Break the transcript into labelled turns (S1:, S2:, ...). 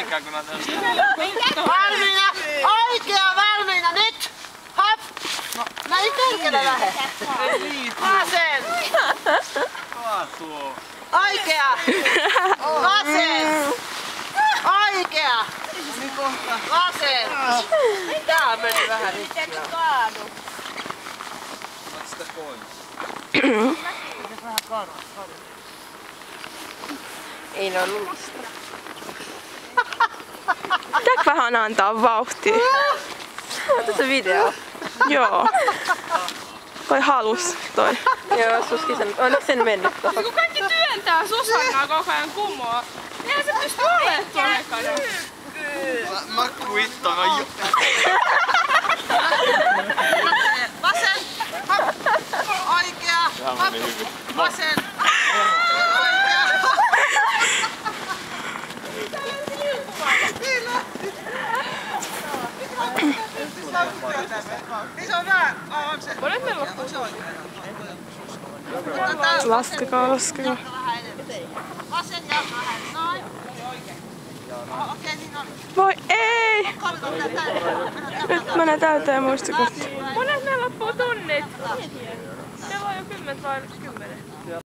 S1: mihinkään kun näitä.
S2: Valmiina! Oikea valmiina nyt! Hop! No ei perkele lähde. Vasen!
S1: Kaatuu.
S2: Oikea! Vasen! Oikea! Vasen! Tää meni vähän rikki.
S1: What's the point?
S3: Ei ne oo luvista. Pitääkö vähän antaa vauhtia?
S2: Tässä video.
S3: Joo. Toi halus toi.
S2: Joo, Suski sen. Onneksi sen mennyt tohon.
S4: Kun kaikki työntää Susannaa koko ajan kumoa, niin eihän se pysty olemaan tuolla ekana.
S1: Mä kuittaan jo.
S2: Vasen! Hop! Oikea! Hop! Vasen! Oikea! Niin se on vähän. On se.
S4: Monet meillä loppuu.
S3: Laskekaa, laskekaa.
S2: Vasen ja vähän. Noin. Okei, niin on.
S3: Voi ei! Nyt menee täyteen muistikutti.
S4: Monet meillä loppuu tunnit. Kello on jo 10 vai 10.